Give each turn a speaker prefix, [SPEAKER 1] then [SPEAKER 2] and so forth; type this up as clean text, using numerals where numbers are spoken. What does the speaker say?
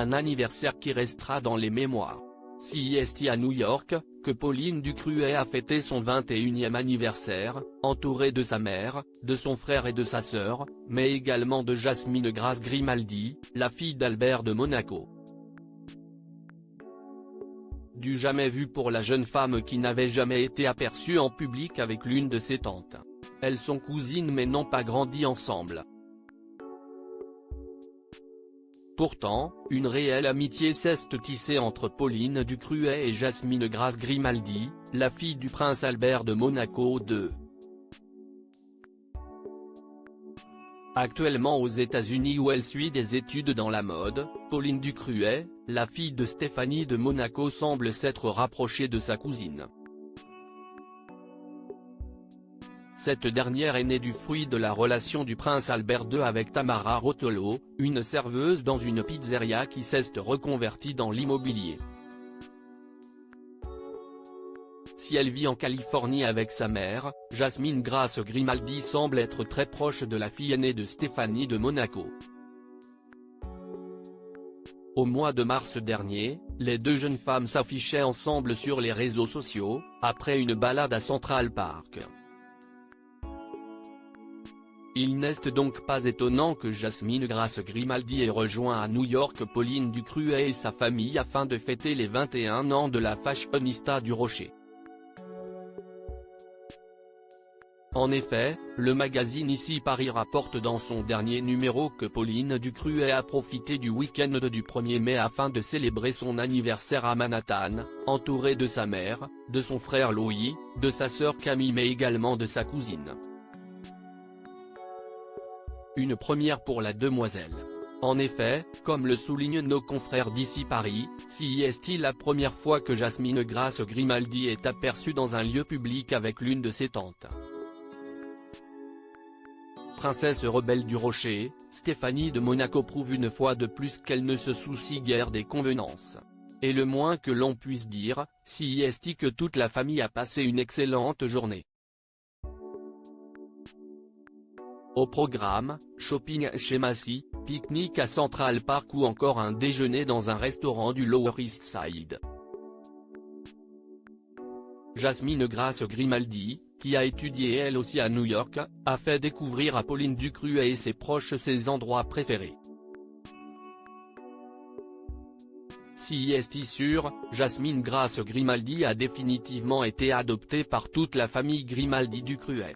[SPEAKER 1] un anniversaire qui restera dans les mémoires. CEST à New York, que Pauline Ducruet a fêté son 21e anniversaire, entourée de sa mère, de son frère et de sa sœur, mais également de Jasmine Grace Grimaldi, la fille d'Albert de Monaco. Du jamais vu pour la jeune femme qui n'avait jamais été aperçue en public avec l'une de ses tantes. Elles sont cousines mais n'ont pas grandi ensemble. Pourtant, une réelle amitié s'est tissée entre Pauline Ducruet et Jasmine Grace Grimaldi, la fille du prince Albert de Monaco II. Actuellement aux États-Unis où elle suit des études dans la mode, Pauline Ducruet, la fille de Stéphanie de Monaco semble s'être rapprochée de sa cousine. Cette dernière est née du fruit de la relation du prince Albert II avec Tamara Rotolo, une serveuse dans une pizzeria qui s'est reconvertie dans l'immobilier. Si elle vit en Californie avec sa mère, Jasmine Grace Grimaldi semble être très proche de la fille aînée de Stéphanie de Monaco. Au mois de mars dernier, les deux jeunes femmes s'affichaient ensemble sur les réseaux sociaux, après une balade à Central Park. Il n'est donc pas étonnant que Jasmine Grace Grimaldi ait rejoint à New York Pauline Ducruet et sa famille afin de fêter les 21 ans de la fashionista du Rocher. En effet, le magazine Ici Paris rapporte dans son dernier numéro que Pauline Ducruet a profité du week-end du 1er mai afin de célébrer son anniversaire à Manhattan, entourée de sa mère, de son frère Louis, de sa sœur Camille mais également de sa cousine. Une première pour la demoiselle. En effet, comme le soulignent nos confrères d'Ici Paris, c'est la première fois que Jasmine Grace Grimaldi est aperçue dans un lieu public avec l'une de ses tantes. Princesse rebelle du Rocher, Stéphanie de Monaco prouve une fois de plus qu'elle ne se soucie guère des convenances. Et le moins que l'on puisse dire, c'est que toute la famille a passé une excellente journée. Au programme, shopping chez Massy, pique-nique à Central Park ou encore un déjeuner dans un restaurant du Lower East Side. Jasmine Grace Grimaldi, qui a étudié elle aussi à New York, a fait découvrir à Pauline Ducruet et ses proches ses endroits préférés. C'est sûr, Jasmine Grace Grimaldi a définitivement été adoptée par toute la famille Grimaldi Ducruet.